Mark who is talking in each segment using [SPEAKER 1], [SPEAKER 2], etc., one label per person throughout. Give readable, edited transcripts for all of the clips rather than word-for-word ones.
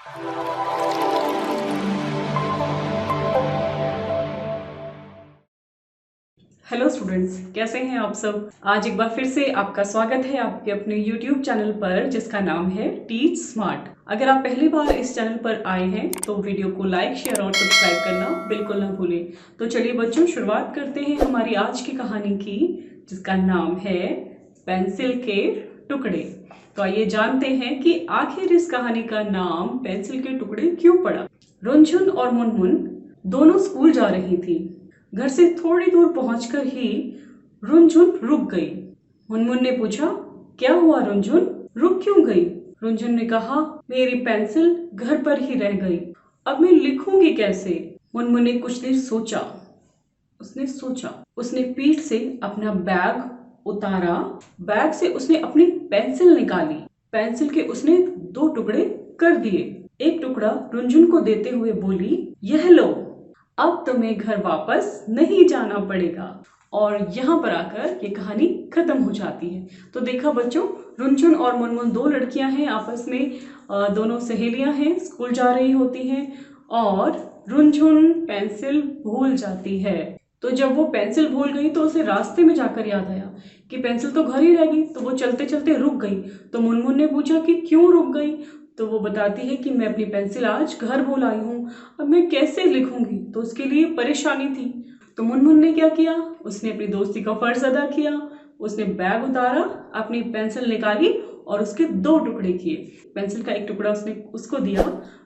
[SPEAKER 1] Hello students, कैसे हैं आप सब। आज एक बार फिर से आपका स्वागत है आपके अपने YouTube चैनल पर जिसका नाम है टीच स्मार्ट। अगर आप पहली बार इस चैनल पर आए हैं तो वीडियो को लाइक, शेयर और सब्सक्राइब करना बिल्कुल ना भूलें। तो चलिए बच्चों, शुरुआत करते हैं हमारी आज की कहानी की, जिसका नाम है पेंसिल के टुकड़े। तो आइए जानते हैं कि आखिर इस कहानी का नाम पेंसिल के टुकड़े क्यों पड़ा। रुनझुन और मुनमुन दोनों स्कूल जा रही थी। घर से थोड़ी दूर पहुंचकर ही रुनझुन रुक गई। मुनमुन ने पूछा, क्या हुआ रुनझुन, रुक क्यों गई? रुनझुन ने कहा, मेरी पेंसिल घर पर ही रह गई, अब मैं लिखूंगी कैसे? मुनमुन ने कुछ देर सोचा। उसने पीठ से अपना बैग उतारा। बैग से उसने अपनी पेंसिल निकाली। पेंसिल के उसने 2 टुकड़े कर दिए। एक टुकड़ा रुनझुन को देते हुए बोली, यह लो, अब तुम्हें घर वापस नहीं जाना पड़ेगा। और यहाँ पर आकर ये कहानी खत्म हो जाती है। तो देखा बच्चों, रुनझुन और मुनमुन 2 लड़कियां हैं, आपस में दोनों सहेलियां हैं, स्कूल जा रही होती हैं और रुनझुन पेंसिल भूल जाती है। तो जब वो पेंसिल भूल गई तो उसे रास्ते में जाकर याद आया कि पेंसिल तो घर ही रह गई। तो वो चलते चलते रुक गई। तो मुनमुन ने पूछा कि क्यों रुक गई? तो वो बताती है कि मैं अपनी पेंसिल आज घर भूल आई हूँ, अब मैं कैसे लिखूंगी। तो उसके लिए परेशानी थी। तो मुनमुन ने क्या किया, उसने अपनी दोस्ती का फर्ज अदा किया। उसने बैग उतारा, अपनी पेंसिल निकाली और उसके 2 टुकड़े किए। पेंसिल का एक टुकड़ा उसने उसको दिया,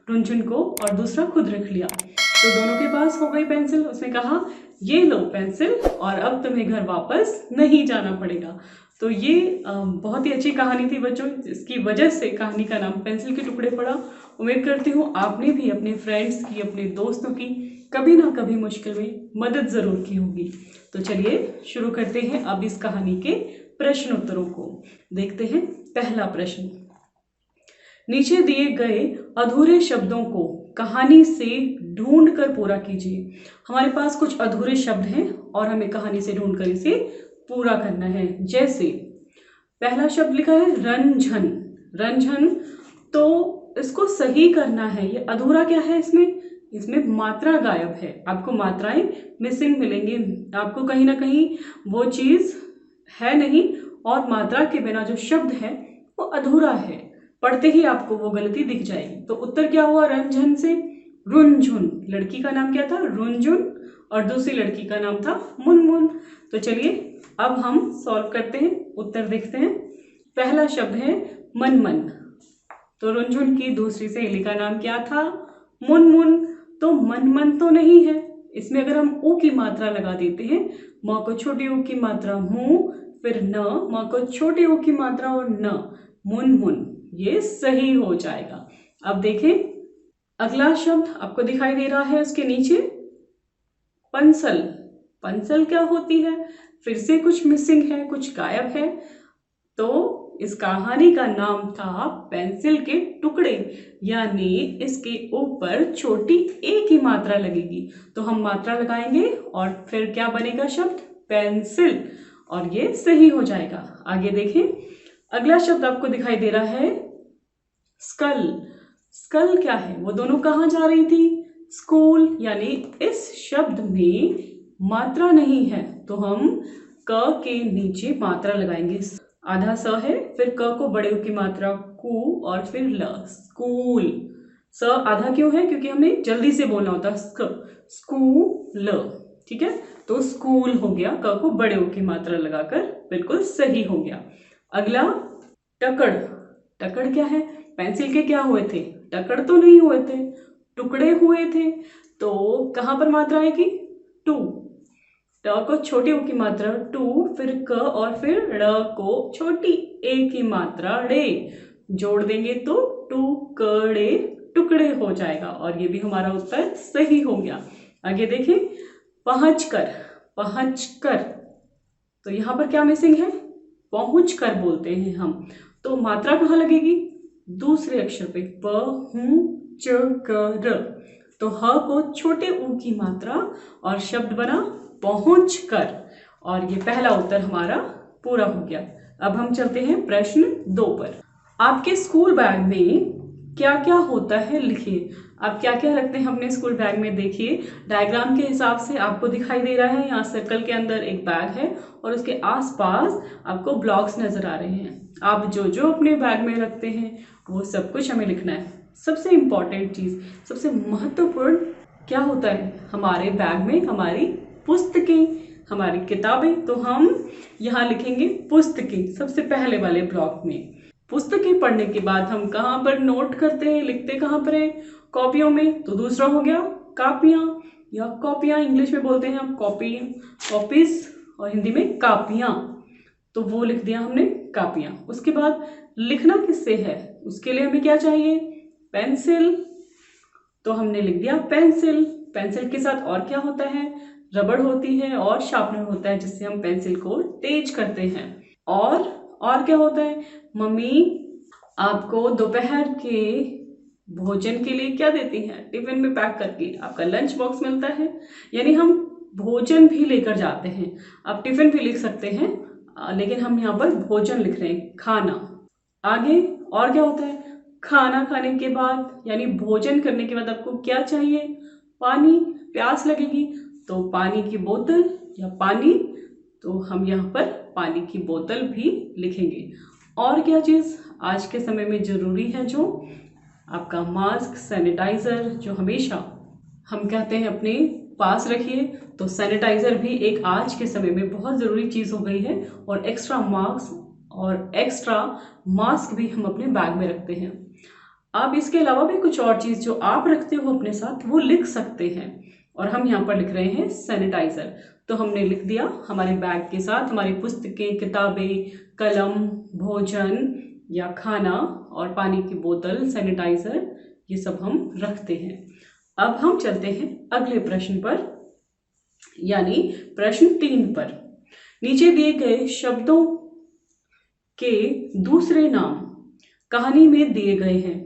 [SPEAKER 1] रुनझुन को, और दूसरा खुद रख लिया। तो दोनों के पास हो गई पेंसिल। उसने कहा, ये लो पेंसिल, और अब तुम्हें घर वापस नहीं जाना पड़ेगा। तो ये बहुत ही अच्छी कहानी थी बच्चों, जिसकी वजह से कहानी का नाम पेंसिल के टुकड़े पड़ा। उम्मीद करती हूँ आपने भी अपने फ्रेंड्स की, अपने दोस्तों की कभी ना कभी मुश्किल में मदद जरूर की होगी। तो चलिए शुरू करते हैं अब इस कहानी के प्रश्न उत्तरों को। देखते हैं पहला प्रश्न। नीचे दिए गए अधूरे शब्दों को कहानी से ढूंढ कर पूरा कीजिए। हमारे पास कुछ अधूरे शब्द हैं और हमें कहानी से ढूंढ कर इसे पूरा करना है। जैसे पहला शब्द लिखा है रंझन। रंझन, तो इसको सही करना है। ये अधूरा क्या है, इसमें मात्रा गायब है। आपको मात्राएं मिसिंग मिलेंगी, आपको कहीं ना कहीं वो चीज है नहीं, और मात्रा के बिना जो शब्द है वो अधूरा है। पढ़ते ही आपको वो गलती दिख जाएगी। तो उत्तर क्या हुआ रंझन से? रुनझुन। लड़की का नाम क्या था? रुनझुन, और दूसरी लड़की का नाम था मुनमुन। तो चलिए अब हम सॉल्व करते हैं, उत्तर देखते हैं। पहला शब्द है मनमन। तो रुनझुन की दूसरी सहेली का नाम क्या था? मुनमुन। तो मनमन तो नहीं है। इसमें अगर हम ऊ की मात्रा लगा देते हैं, म को छोटी ऊ की मात्रा मु, फिर न, म को छोटी ऊ की मात्रा और न, मुनमुन, ये सही हो जाएगा। अब देखें अगला शब्द आपको दिखाई दे रहा है उसके नीचे, पंसल। पंसल क्या होती है? फिर से कुछ मिसिंग है, कुछ गायब है। तो इस कहानी का नाम था पेंसिल के टुकड़े, यानी इसके ऊपर छोटी ए की मात्रा लगेगी। तो हम मात्रा लगाएंगे और फिर क्या बनेगा शब्द? पेंसिल, और ये सही हो जाएगा। आगे देखें, अगला शब्द आपको दिखाई दे रहा है स्कल। स्कल क्या है? वो दोनों कहाँ जा रही थी? स्कूल, यानी इस शब्द में मात्रा नहीं है, तो हम क के नीचे मात्रा लगाएंगे। आधा स है, फिर क को बड़े उ की मात्रा कु, और फिर ल, स्कूल। स आधा क्यों है? क्योंकि हमें जल्दी से बोलना होता है, स्कूल। ठीक है, तो स्कूल हो गया, क को बड़े उ की मात्रा लगाकर बिल्कुल सही हो गया। अगला टकड़। टकड़ क्या है? पेंसिल के क्या हुए थे? टकड़ तो नहीं हुए थे, टुकड़े हुए थे। तो कहां पर मात्रा आएगी? टू। ट को छोटी ऊ की मात्रा टू, फिर क, और फिर ड़ को छोटी ए की मात्रा ड़े, जोड़ देंगे तो टुकड़े, टुकड़े हो जाएगा। और ये भी हमारा उत्तर सही हो गया। आगे देखें, पहुंच कर। पहुंच कर, तो यहां पर क्या मिसिंग है? पहुंच कर बोलते हैं हम। तो मात्रा कहाँ लगेगी? दूसरे अक्षर पे, पहुंच कर। तो ह को छोटे ऊ की मात्रा और शब्द बना पहुंच कर। और ये पहला उत्तर हमारा पूरा हो गया। अब हम चलते हैं प्रश्न 2 पर। आपके स्कूल बैग में क्या क्या होता है लिखिए। आप क्या क्या रखते हैं अपने स्कूल बैग में देखिए। डायग्राम के हिसाब से आपको दिखाई दे रहा है, यहाँ सर्कल के अंदर एक बैग है और उसके आसपास आपको ब्लॉक्स नजर आ रहे हैं। आप जो जो अपने बैग में रखते हैं वो सब कुछ हमें लिखना है। सबसे इम्पॉर्टेंट चीज़, सबसे महत्वपूर्ण क्या होता है हमारे बैग में? हमारी पुस्तकें, हमारी किताबें। तो हम यहाँ लिखेंगे पुस्तकें सबसे पहले वाले ब्लॉक में। पुस्तकें पढ़ने के बाद हम कहाँ पर नोट करते हैं, लिखते कहाँ पर है? कॉपियों में। तो दूसरा हो गया कापियाँ, या कॉपियाँ इंग्लिश में बोलते हैं हम कॉपी, कॉपीज, और हिंदी में कापियाँ। तो वो लिख दिया हमने कापियाँ। उसके बाद लिखना किससे है? उसके लिए हमें क्या चाहिए? पेंसिल। तो हमने लिख दिया पेंसिल। पेंसिल के साथ और क्या होता है? रबड़ होती है और शार्पनर होता है जिससे हम पेंसिल को तेज करते हैं। और क्या होता है? मम्मी आपको दोपहर के भोजन के लिए क्या देती हैं? टिफिन में पैक करके आपका लंच बॉक्स मिलता है, यानी हम भोजन भी लेकर जाते हैं। आप टिफिन भी लिख सकते हैं, लेकिन हम यहाँ पर भोजन लिख रहे हैं, खाना। आगे और क्या होता है? खाना खाने के बाद यानी भोजन करने के बाद आपको क्या चाहिए? पानी। प्यास लगेगी तो पानी की बोतल या पानी, तो हम यहाँ पर पानी की बोतल भी लिखेंगे। और क्या चीज़ आज के समय में ज़रूरी है? जो आपका मास्क, सैनिटाइज़र, जो हमेशा हम कहते हैं अपने पास रखिए। तो सैनिटाइज़र भी एक आज के समय में बहुत ज़रूरी चीज़ हो गई है। और एक्स्ट्रा मास्क भी हम अपने बैग में रखते हैं। आप इसके अलावा भी कुछ और चीज़ जो आप रखते हो अपने साथ वो लिख सकते हैं। और हम यहाँ पर लिख रहे हैं सैनिटाइज़र। तो हमने लिख दिया हमारे बैग के साथ हमारी पुस्तकें, किताबें, कलम, भोजन या खाना और पानी की बोतल, सैनिटाइज़र, ये सब हम रखते हैं। अब हम चलते हैं अगले प्रश्न पर, यानी प्रश्न 3 पर। नीचे दिए गए शब्दों के दूसरे नाम कहानी में दिए गए हैं,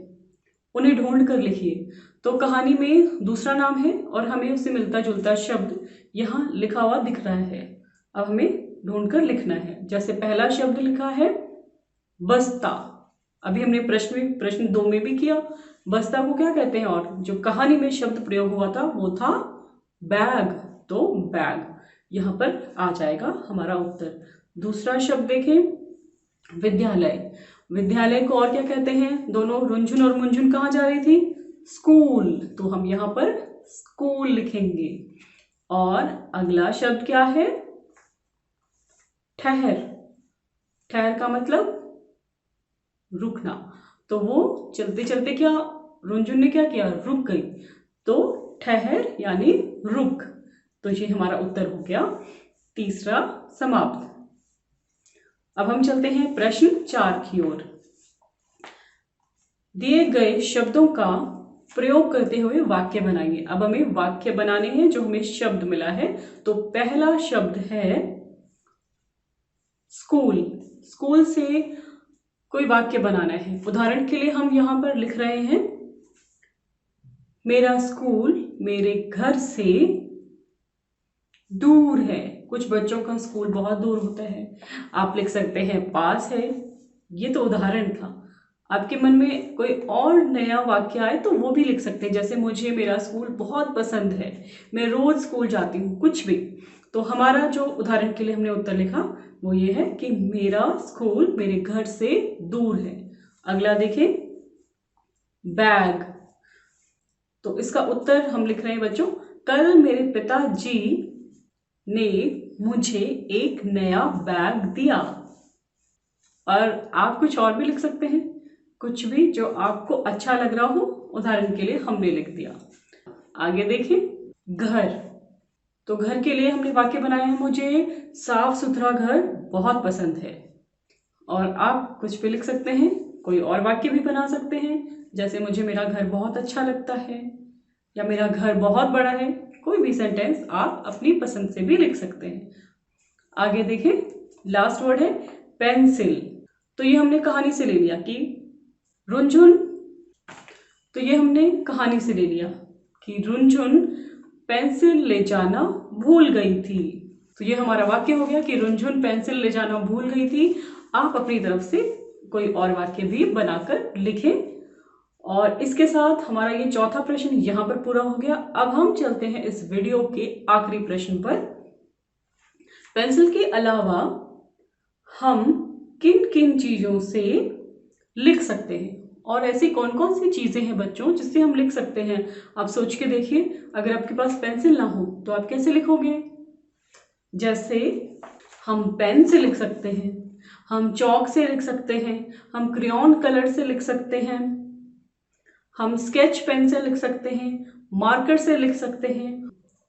[SPEAKER 1] उन्हें ढूंढ कर लिखिए। तो कहानी में दूसरा नाम है और हमें उससे मिलता जुलता शब्द यहाँ लिखा हुआ दिख रहा है। अब हमें ढूंढ कर लिखना है। जैसे पहला शब्द लिखा है बस्ता। अभी हमने प्रश्न 2 में भी किया। बस्ता को क्या कहते हैं? और जो कहानी में शब्द प्रयोग हुआ था वो था बैग। तो बैग यहाँ पर आ जाएगा हमारा उत्तर। दूसरा शब्द देखें, विद्यालय। विद्यालय को और क्या कहते हैं? दोनों रुंझुन और मुंझुन कहाँ जा रही थी? स्कूल। तो हम यहाँ पर स्कूल लिखेंगे। और अगला शब्द क्या है? ठहर। ठहर का मतलब रुकना। तो वो चलते चलते क्या रुंझुन ने क्या किया? रुक गई। तो ठहर यानी रुक। तो ये हमारा उत्तर हो गया तीसरा समाप्त। अब हम चलते हैं प्रश्न 4 की ओर। दिए गए शब्दों का प्रयोग करते हुए वाक्य बनाइए। अब हमें वाक्य बनाने हैं जो हमें शब्द मिला है। तो पहला शब्द है स्कूल। स्कूल से कोई वाक्य बनाना है। उदाहरण के लिए हम यहाँ पर लिख रहे हैं मेरा स्कूल मेरे घर से दूर है। कुछ बच्चों का स्कूल बहुत दूर होता है। आप लिख सकते हैं पास है। ये तो उदाहरण था। आपके मन में कोई और नया वाक्य आए तो वो भी लिख सकते हैं। जैसे मुझे मेरा स्कूल बहुत पसंद है, मैं रोज स्कूल जाती हूँ, कुछ भी। तो हमारा जो उदाहरण के लिए हमने उत्तर लिखा वो ये है कि मेरा स्कूल मेरे घर से दूर है। अगला देखें, बैग। तो इसका उत्तर हम लिख रहे हैं बच्चों, कल मेरे पिताजी ने मुझे एक नया बैग दिया। और आप कुछ और भी लिख सकते हैं, कुछ भी जो आपको अच्छा लग रहा हो। उदाहरण के लिए हमने लिख दिया। आगे देखें, घर। तो घर के लिए हमने वाक्य बनाया है, मुझे साफ सुथरा घर बहुत पसंद है। और आप कुछ भी लिख सकते हैं, कोई और वाक्य भी बना सकते हैं। जैसे मुझे मेरा घर बहुत अच्छा लगता है या मेरा घर बहुत बड़ा है। कोई भी सेंटेंस आप अपनी पसंद से भी लिख सकते हैं। आगे देखें, लास्ट वर्ड है पेंसिल। तो ये हमने कहानी से ले लिया कि रुंझुन। तो ये हमने कहानी से ले लिया कि रुंझुन पेंसिल ले जाना भूल गई थी। तो ये हमारा वाक्य हो गया कि रुंझुन पेंसिल ले जाना भूल गई थी। आप अपनी तरफ से कोई और वाक्य भी बनाकर लिखें और इसके साथ हमारा ये चौथा प्रश्न यहाँ पर पूरा हो गया। अब हम चलते हैं इस वीडियो के आखिरी प्रश्न पर। पेंसिल के अलावा हम किन किन चीजों से लिख सकते हैं, और ऐसी कौन कौन सी चीजें हैं बच्चों जिससे हम लिख सकते हैं? आप सोच के देखिए, अगर आपके पास पेंसिल ना हो तो आप कैसे लिखोगे? जैसे हम पेन से लिख सकते हैं, हम चौक से लिख सकते हैं, हम क्रेयॉन कलर से लिख सकते हैं, हम स्केच पेन से लिख सकते हैं, मार्कर से लिख सकते हैं।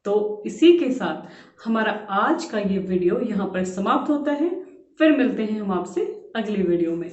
[SPEAKER 1] तो इसी के साथ हमारा आज का ये वीडियो यहाँ पर समाप्त होता है। फिर मिलते हैं हम आपसे अगली वीडियो में।